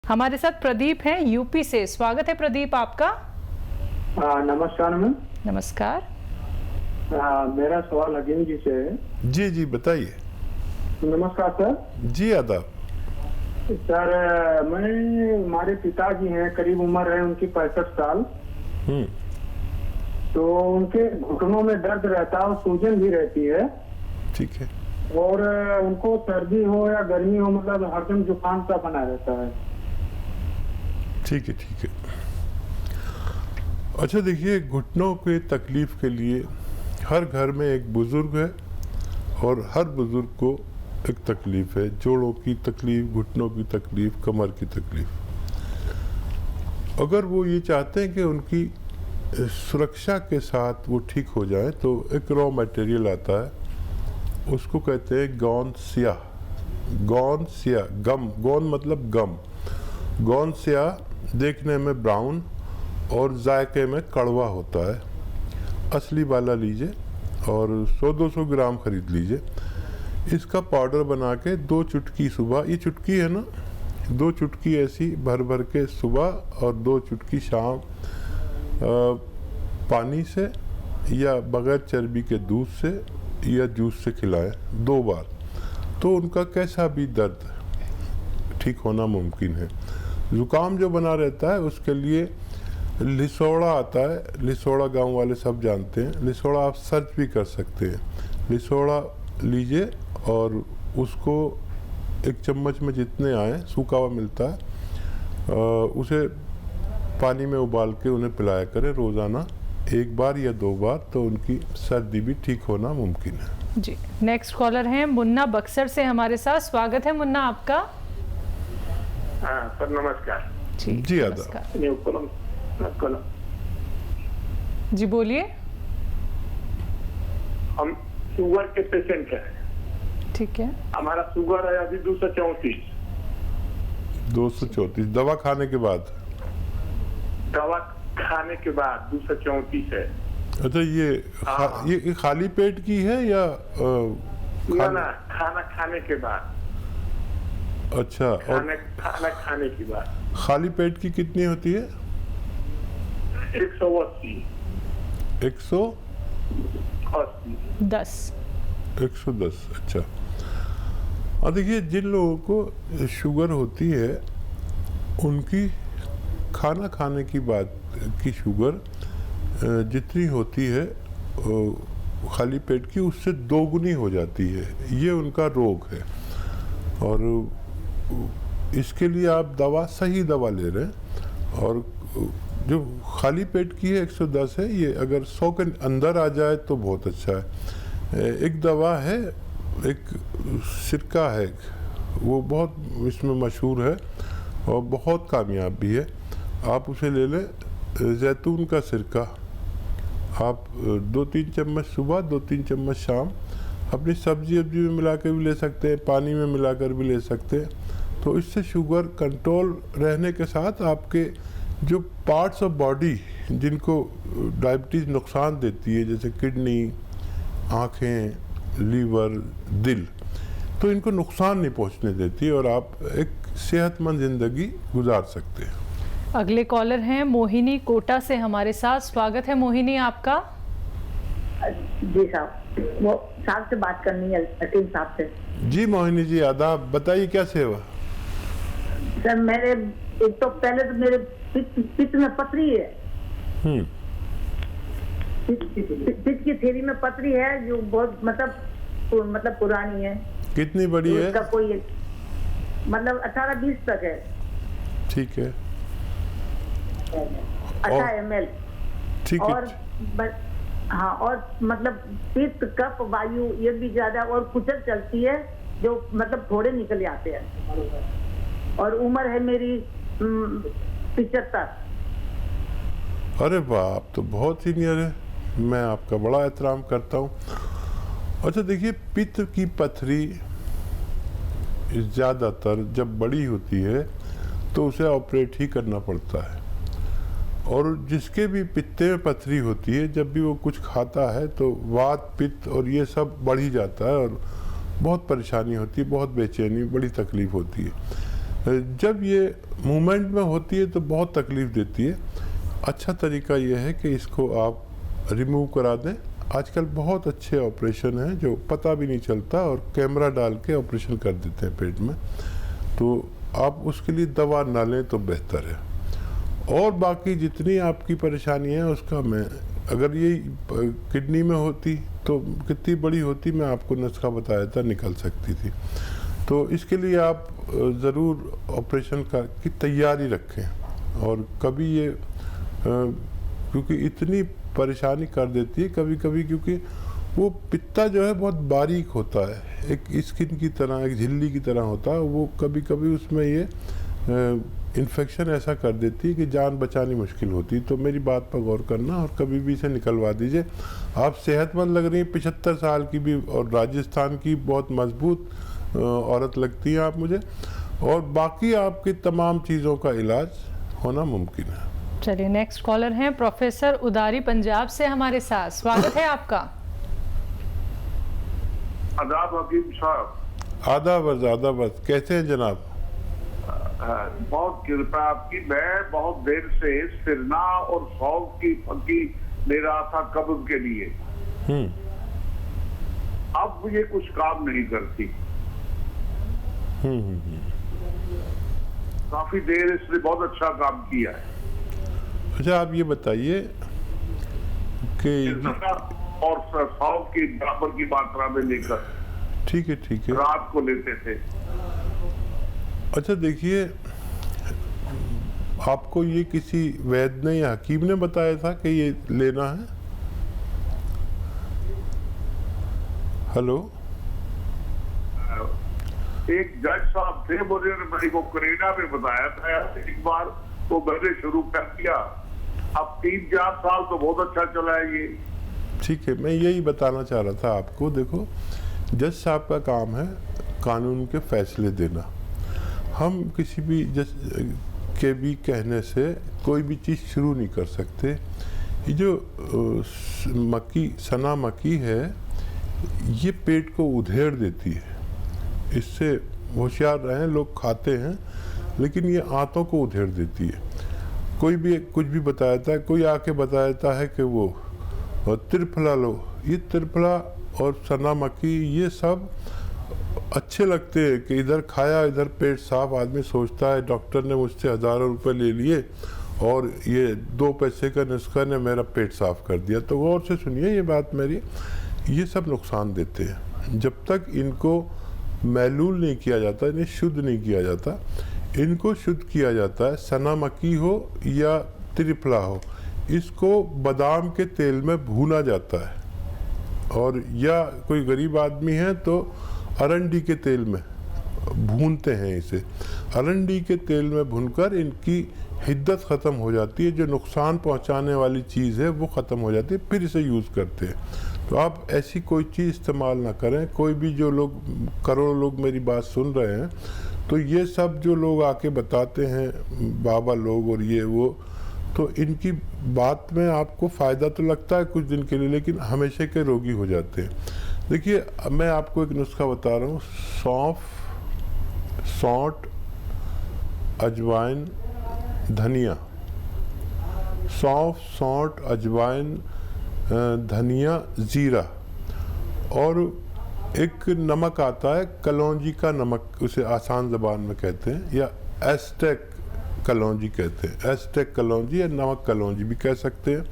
हमारे साथ प्रदीप हैं यूपी से। स्वागत है प्रदीप आपका। नमस्कार मैम। नमस्कार। मेरा सवाल हकीम जी से है। जी जी बताइए। नमस्कार सर। जी आदाब। सर हमारे पिताजी हैं, करीब उम्र है उनकी 65 साल। तो उनके घुटनों में दर्द रहता है और सूजन भी रहती है। ठीक है। और उनको सर्दी हो या गर्मी हो, मतलब हरदम जुकाम सा बना रहता है। ठीक है ठीक है। अच्छा देखिए, घुटनों के तकलीफ के लिए हर घर में एक बुजुर्ग है और हर बुजुर्ग को एक तकलीफ है। जोड़ों की तकलीफ, घुटनों की तकलीफ, कमर की तकलीफ। अगर वो ये चाहते हैं कि उनकी सुरक्षा के साथ वो ठीक हो जाए तो एक रॉ मटेरियल आता है, उसको कहते हैं गौन स्याह। गौन स्याह, गम, गौन मतलब गम। गौन स्याह देखने में ब्राउन और जायके में कड़वा होता है। असली वाला लीजिए और 100-200 ग्राम खरीद लीजिए। इसका पाउडर बना के 2 चुटकी सुबह, ये चुटकी है ना, 2 चुटकी ऐसी भर भर के सुबह और 2 चुटकी शाम पानी से या बगैर चर्बी के दूध से या जूस से खिलाएं 2 बार, तो उनका कैसा भी दर्द ठीक होना मुमकिन है। ज़ुकाम जो बना रहता है उसके लिए लिसोड़ा आता है। लिसोड़ा गांव वाले सब जानते हैं। लिसोड़ा आप सर्च भी कर सकते हैं। लिसोड़ा लीजिए और उसको 1 चम्मच में जितने आए, सूखा हुआ मिलता है, उसे पानी में उबाल के उन्हें पिलाया करें रोज़ाना 1 बार या 2 बार, तो उनकी सर्दी भी ठीक होना मुमकिन है। जी। नेक्स्ट कॉलर हैं मुन्ना बक्सर से हमारे साथ। स्वागत है मुन्ना आपका। सर नमस्कार। जी आदाब। जी बोलिए। हम शुगर के पेशेंट हैं। ठीक है। हमारा शुगर है अभी 234। 234 दवा खाने के बाद? दवा खाने के बाद 234 है। अच्छा, ये खाली पेट की है या ना खाना खाने के बाद? अच्छा। और खाना खाने के बाद खाली पेट की कितनी होती है? 180। 10। 110। अच्छा। और देखिए, जिन लोगों को शुगर होती है उनकी खाना खाने की बात की शुगर जितनी होती है खाली पेट की, उससे 2 गुनी हो जाती है। ये उनका रोग है और इसके लिए आप सही दवा ले रहे हैं। और जो खाली पेट की है 110 है, ये अगर 100 के अंदर आ जाए तो बहुत अच्छा है। एक दवा है, एक सिरका है, वो बहुत इसमें मशहूर है और बहुत कामयाब भी है। आप उसे ले लें, जैतून का सिरका। आप 2-3 चम्मच सुबह, 2-3 चम्मच शाम अपनी सब्जी में मिला कर भी ले सकते हैं, पानी में मिलाकर भी ले सकते हैं। तो इससे शुगर कंट्रोल रहने के साथ आपके जो पार्ट्स ऑफ बॉडी जिनको डायबिटीज़ नुकसान देती है, जैसे किडनी, आँखें, लीवर, दिल, तो इनको नुकसान नहीं पहुंचने देती और आप एक सेहतमंद ज़िंदगी गुजार सकते हैं। अगले कॉलर हैं मोहिनी कोटा से हमारे साथ। स्वागत है मोहिनी आपका। जी साहब, वो साहब से बात करनी है, हकीम साहब से। जी मोहिनी जी आदाब, बताइए क्या सेवा? सर मेरे एक तो पहले तो मेरे पित्त में पथरी है। पित्त की थैली में पथरी है जो बहुत मतलब पुरानी है। कितनी बड़ी है? उसका कोई मतलब 18-20 तक है। ठीक है। 18 ml। ठीक और है। हाँ, और मतलब पित्त, कफ, वायु ये भी ज्यादा और कुचल चलती है, जो मतलब थोड़े निकल आते हैं। और उम्र है मेरी 75। अरे वाह, आप तो बहुत सीनियर है। मैं आपका बड़ा एहतराम करता हूँ। अच्छा देखिए, पित्त की पथरी ज़्यादातर जब बड़ी होती है तो उसे ऑपरेट ही करना पड़ता है। और जिसके भी पित्ते में पथरी होती है, जब भी वो कुछ खाता है तो वात, पित्त और ये सब बढ़ ही जाता है और बहुत परेशानी होती है, बहुत बेचैनी, बड़ी तकलीफ होती है। जब ये मूवमेंट में होती है तो बहुत तकलीफ़ देती है। अच्छा तरीका ये है कि इसको आप रिमूव करा दें। आजकल बहुत अच्छे ऑपरेशन हैं जो पता भी नहीं चलता और कैमरा डाल के ऑपरेशन कर देते हैं पेट में, तो आप उसके लिए दवा ना लें तो बेहतर है। और बाकी जितनी आपकी परेशानी है उसका मैं, अगर ये किडनी में होती तो कितनी बड़ी होती, मैं आपको नुस्खा बताया था, निकल सकती थी। तो इसके लिए आप ज़रूर ऑपरेशन की तैयारी रखें। और कभी ये क्योंकि इतनी परेशानी कर देती है कभी कभी, क्योंकि वो पित्ता जो है बहुत बारीक होता है, एक स्किन की तरह, एक झिल्ली की तरह होता है, वो कभी कभी उसमें ये इन्फेक्शन ऐसा कर देती है कि जान बचानी मुश्किल होती है। तो मेरी बात पर गौर करना और कभी भी इसे निकलवा दीजिए। आप सेहतमंद लग रही हैं, 75 साल की भी, और राजस्थान की बहुत मजबूत औरत लगती है आप मुझे, और बाकी आपकी तमाम चीज़ों का इलाज होना मुमकिन है। चलिए, नेक्स्ट कॉलर हैं प्रोफेसर उदारी पंजाब से हमारे साथ। स्वागत है आपका। आदाब हकीम साहब। आदाब, कैसे हैं जनाब? बहुत कृपा आपकी। मैं बहुत देर से सिरना और सौंफ की फकी ले रहा था कब्ज के लिए। अब ये कुछ काम नहीं करती। काफी देर इसने बहुत अच्छा काम किया है। अच्छा, आप ये बताइए कि और सौंफ की बराबर की मात्रा में लेकर, ठीक है रात को लेते थे। अच्छा, देखिए, आपको ये किसी वैद्य ने या हकीम ने बताया था कि ये लेना है? हेलो, एक जज साहब थे, मेरे को करीना में बताया था एक बार, तो मैंने शुरू कर दिया। अब 3-4 साल तो बहुत अच्छा चला है ये। ठीक है, मैं यही बताना चाह रहा था आपको। देखो, जज साहब का काम है कानून के फैसले देना। हम किसी भी जज के भी कहने से कोई भी चीज़ शुरू नहीं कर सकते। ये जो सना मक्की है, ये पेट को उधेड़ देती है। इससे होशियार रहें, लोग खाते हैं, लेकिन ये आंतों को उधेड़ देती है। कोई भी कुछ भी बताता है, कोई आके बताता है कि वो त्रिफला लो। ये त्रिफला और सना मक्की ये सब अच्छे लगते हैं कि इधर खाया इधर पेट साफ, आदमी सोचता है डॉक्टर ने मुझसे हज़ारों रुपए ले लिए और ये 2 पैसे का नुस्खा ने मेरा पेट साफ कर दिया। तो गौर से सुनिए ये बात मेरी, ये सब नुकसान देते हैं। जब तक इनको मैलूल नहीं किया जाता, इन्हें शुद्ध नहीं किया जाता, इनको शुद्ध किया जाता है। सना मक्की हो या त्रिफला हो, इसको बादाम के तेल में भूना जाता है, और या कोई गरीब आदमी है तो अरंडी के तेल में भूनते हैं इसे। अरंडी के तेल में भूनकर इनकी हिद्दत ख़त्म हो जाती है, जो नुकसान पहुंचाने वाली चीज़ है वो ख़त्म हो जाती है, फिर इसे यूज़ करते हैं। तो आप ऐसी कोई चीज़ इस्तेमाल ना करें। कोई भी, जो लोग, करोड़ों लोग मेरी बात सुन रहे हैं, तो ये सब जो लोग आके बताते हैं, बाबा लोग और ये वो, तो इनकी बात में आपको फ़ायदा तो लगता है कुछ दिन के लिए, लेकिन हमेशा के रोगी हो जाते हैं। देखिए, मैं आपको एक नुस्खा बता रहा हूँ। सौंफ, सौंठ, अजवाइन, धनिया। सौंफ, सौंठ, अजवाइन, धनिया, ज़ीरा, और एक नमक आता है कलौंजी का नमक, उसे आसान ज़बान में कहते हैं, या एस्टेक कलौंजी कहते हैं। एस्टेक कलौंजी या नमक कलौंजी भी कह सकते हैं।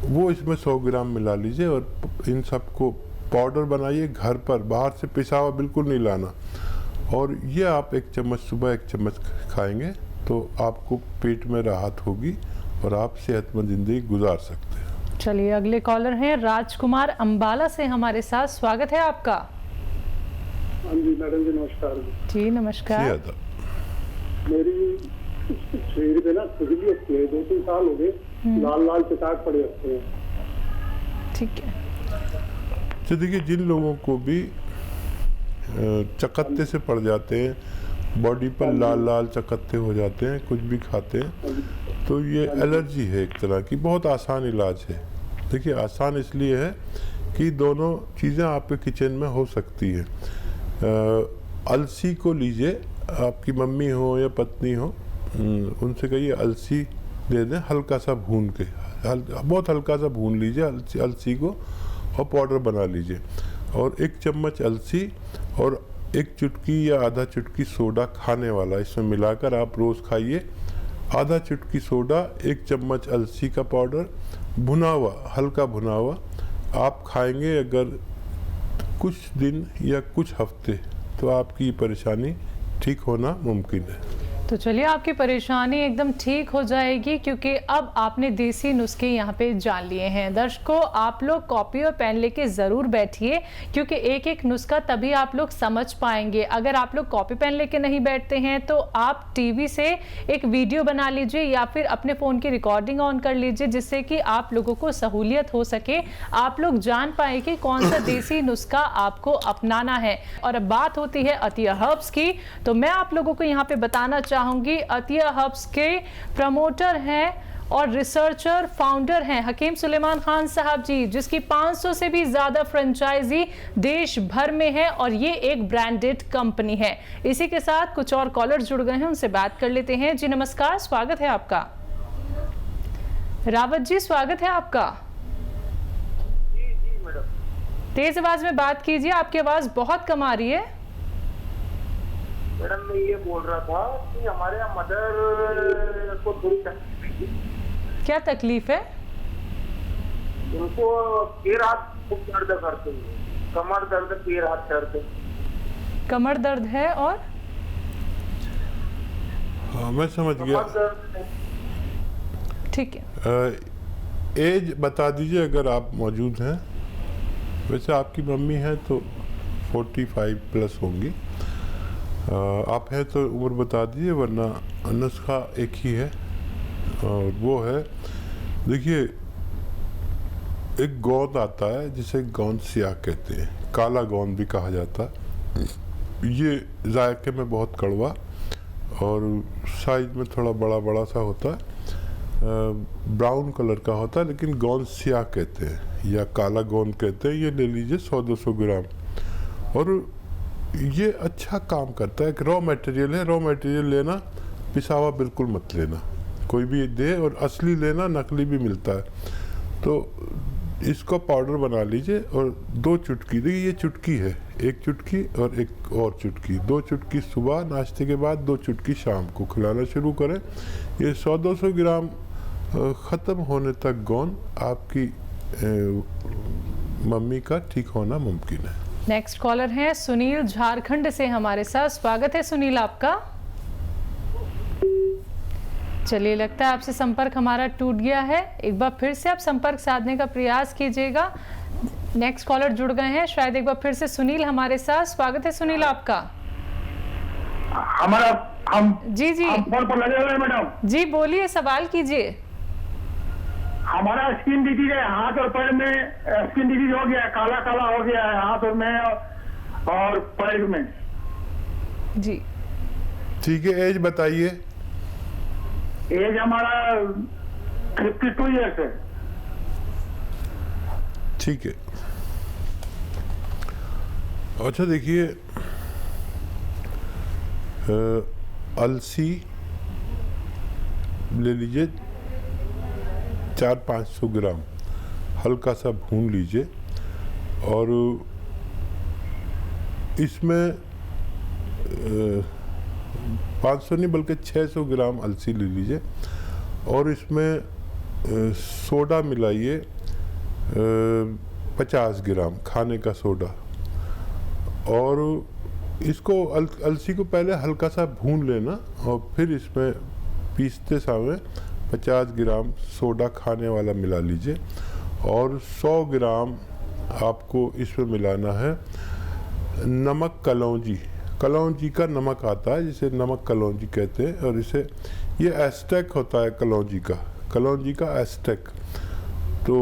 वो इसमें 100 ग्राम मिला लीजिए और इन सबको पाउडर बनाइए घर पर, बाहर से पिसा हुआ बिल्कुल नहीं लाना। और ये आप 1 चम्मच सुबह 1 चम्मच खाएंगे तो आपको पेट में राहत होगी और आप सेहतमंद ज़िंदगी गुजार सकते हैं। चलिए, अगले कॉलर हैं राजकुमार अंबाला से हमारे साथ। स्वागत है आपका। हाँ जी मैडम जी, नमस्कार जी नमस्कार। मेरी शरीर पे ना खुजली होती है, 2-3 साल हो गए, लाल चटाक पड़े होते हैं। ठीक है। तो देखिए, जिन लोगों को भी चकत्ते से पड़ जाते हैं, बॉडी पर लाल चकत्ते हो जाते हैं, कुछ भी खाते हैं, तो ये एलर्जी है एक तरह की। बहुत आसान इलाज है। देखिए, आसान इसलिए है कि दोनों चीज़ें आपके किचन में हो सकती हैं। अलसी को लीजिए, आपकी मम्मी हो या पत्नी हो, उनसे कहिए अलसी दे दें, हल्का सा भून के, बहुत हल्का सा भून लीजिए अलसी को और पाउडर बना लीजिए। और 1 चम्मच अलसी और 1 चुटकी या आधा चुटकी सोडा खाने वाला इसमें मिलाकर आप रोज़ खाइए। आधा चुटकी सोडा, 1 चम्मच अलसी का पाउडर, भुना हुआ, हल्का भुना हुआ आप खाएंगे अगर कुछ दिन या कुछ हफ्ते, तो आपकी परेशानी ठीक होना मुमकिन है। तो चलिए, आपकी परेशानी एकदम ठीक हो जाएगी, क्योंकि अब आपने देसी नुस्खे यहाँ पे जान लिए हैं। दर्शकों, आप लोग कॉपी और पेन लेके ज़रूर बैठिए, क्योंकि एक एक नुस्खा तभी आप लोग समझ पाएंगे। अगर आप लोग कॉपी पेन लेके नहीं बैठते हैं तो आप टीवी से एक वीडियो बना लीजिए या फिर अपने फ़ोन की रिकॉर्डिंग ऑन कर लीजिए, जिससे कि आप लोगों को सहूलियत हो सके, आप लोग जान पाए कि कौन सा देसी नुस्खा आपको अपनाना है। और अब बात होती है अतिया हर्ब्स की, तो मैं आप लोगों को यहाँ पे बताना चाहूंगी, अतिया हर्ब्स के प्रमोटर हैं और रिसर्चर फाउंडर हैं हकीम सुलेमान खान साहब जी, जिसकी 500 से भी ज्यादा फ्रेंचाइजी देश भर में है और ये एक ब्रांडेड कंपनी है। इसी के साथ कुछ और कॉलर जुड़ गए हैं, उनसे बात कर लेते हैं। जी नमस्कार, स्वागत है आपका। रावत जी, स्वागत है आपका। जी मैडम। तेज आवाज में बात कीजिए, आपकी आवाज बहुत कम आ रही है। मैडम मैं ये बोल रहा था कि हमारे यहाँ मदर को थोड़ी तकलीफ थी। क्या तकलीफ है? उनको पैर हाथ खूब दर्द करते हैं, कमर दर्द, पैर हाथ दर्द। कमर दर्द है और हाँ, मैं समझ गया। कमर दर्द। ठीक है। एज बता दीजिए अगर आप मौजूद हैं। वैसे आपकी मम्मी है तो 45 प्लस होंगी। आप हैं तो उम्र बता दीजिए, वरना नुस्खा एक ही है और वो है, देखिए एक गोंद आता है जिसे गोंद सियाह कहते हैं, काला गोंद भी कहा जाता है। ये जायके में बहुत कड़वा और साइज में थोड़ा बड़ा बड़ा सा होता है, ब्राउन कलर का होता है, लेकिन गोंद सियाह कहते हैं या काला गोंद कहते हैं। ये ले लीजिए 100-200 ग्राम। और ये अच्छा काम करता है, एक रॉ मटेरियल है। रॉ मटेरियल लेना, पिसावा बिल्कुल मत लेना, कोई भी दे, और असली लेना, नकली भी मिलता है। तो इसको पाउडर बना लीजिए और 2 चुटकी, देखिए ये चुटकी है, 1 चुटकी और एक और चुटकी, 2 चुटकी सुबह नाश्ते के बाद, 2 चुटकी शाम को खिलाना शुरू करें। ये 100-200 ग्राम ख़त्म होने तक गोंद आपकी मम्मी का ठीक होना मुमकिन है। नेक्स्ट कॉलर हैं सुनील, झारखंड से हमारे साथ। स्वागत है सुनील आपका। चलिए, लगता है आपसे संपर्क हमारा टूट गया है। एक बार फिर से आप संपर्क साधने का प्रयास कीजिएगा। नेक्स्ट कॉलर जुड़ गए हैं, शायद एक बार फिर से सुनील हमारे साथ। स्वागत है सुनील आपका। हमारा हम जी जी फोन पर लगे हुए हैं मैडम। जी बोलिए, सवाल कीजिए। हमारा स्किन डिजीज है, हाथ और पैर में स्किन डिजीज हो गया है, काला काला हो गया है हाथ और में और पैर में। जी ठीक है, एज बताइए। एज हमारा 52 ईयर्स है। ठीक है। अच्छा देखिए, अलसी ले लीजिए 400-500 ग्राम, हल्का सा भून लीजिए और इसमें 500 नहीं बल्कि 600 ग्राम अलसी ले लीजिए और इसमें सोडा मिलाइए 50 ग्राम खाने का सोडा। और इसको अलसी को पहले हल्का सा भून लेना और फिर इसमें पीसते समय 50 ग्राम सोडा खाने वाला मिला लीजिए और 100 ग्राम आपको इसमें मिलाना है नमक कलौंजी। कलौंजी का नमक आता है जिसे नमक कलौंजी कहते हैं और इसे ये एस्टेक होता है कलौंजी का एस्टेक। तो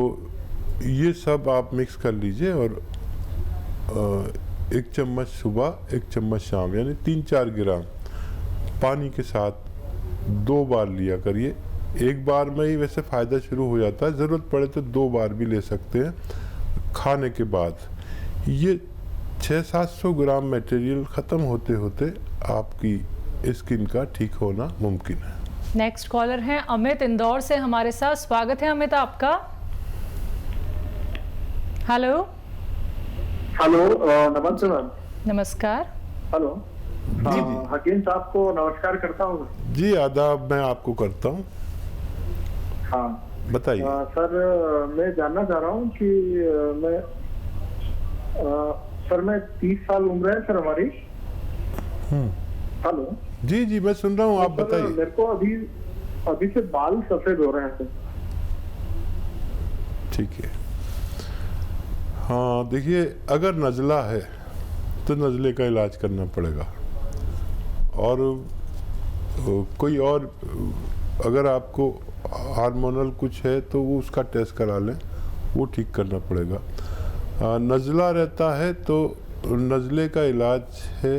ये सब आप मिक्स कर लीजिए और 1 चम्मच सुबह 1 चम्मच शाम, यानी 3-4 ग्राम पानी के साथ 2 बार लिया करिए। एक बार में ही वैसे फ़ायदा शुरू हो जाता है, ज़रूरत पड़े तो 2 बार भी ले सकते हैं खाने के बाद। ये 600-700 ग्राम मटेरियल ख़त्म होते होते आपकी स्किन का ठीक होना मुमकिन है। नेक्स्ट कॉलर हैं अमित इंदौर से हमारे साथ। स्वागत है अमित आपका। हेलो। हेलो, नमस्ते मैम। नमस्कार। हेलो, जी। हकीम साहब को नमस्कार करता हूँ। जी आदाब, मैं आपको करता हूँ। हाँ बताइए। सर, मैं जानना चाह रहा हूँ कि मैं 30 साल उम्र है सर हमारी। हेलो। जी जी, मैं सुन रहा हूँ, आप बताइए। मेरे को अभी से बाल सफेद हो रहे हैं सर। ठीक है। हाँ देखिए, अगर नज़ला है तो नज़ले का इलाज करना पड़ेगा, और कोई और अगर आपको हार्मोनल कुछ है तो वो उसका टेस्ट करा लें, वो ठीक करना पड़ेगा। नज़ला रहता है तो नज़ले का इलाज है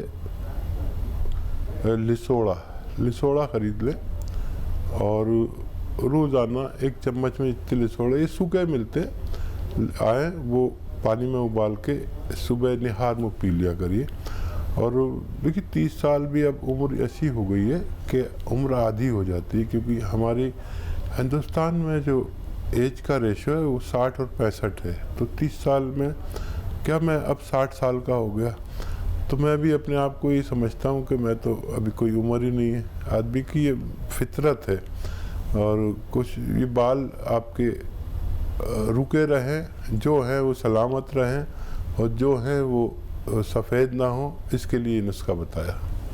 लिसोड़ा ख़रीद लें, और रोज़ाना 1 चम्मच में इतने लिसोड़ा, ये सूखे मिलते आए, वो पानी में उबाल के सुबह निहार में पी लिया करिए। और देखिए 30 साल भी अब उम्र ऐसी हो गई है कि उम्र आधी हो जाती है, क्योंकि हमारी हिंदुस्तान में जो एज का रेशो है वो 60 और 65 है। तो 30 साल में क्या, मैं अब 60 साल का हो गया, तो मैं भी अपने आप को ये समझता हूँ कि मैं तो अभी कोई उम्र ही नहीं है। आदमी की ये फितरत है, और कुछ ये बाल आपके रुके रहें, जो हैं वो सलामत रहें, और जो हैं वो सफ़ेद ना हो, इसके लिए नुस्खा बताया।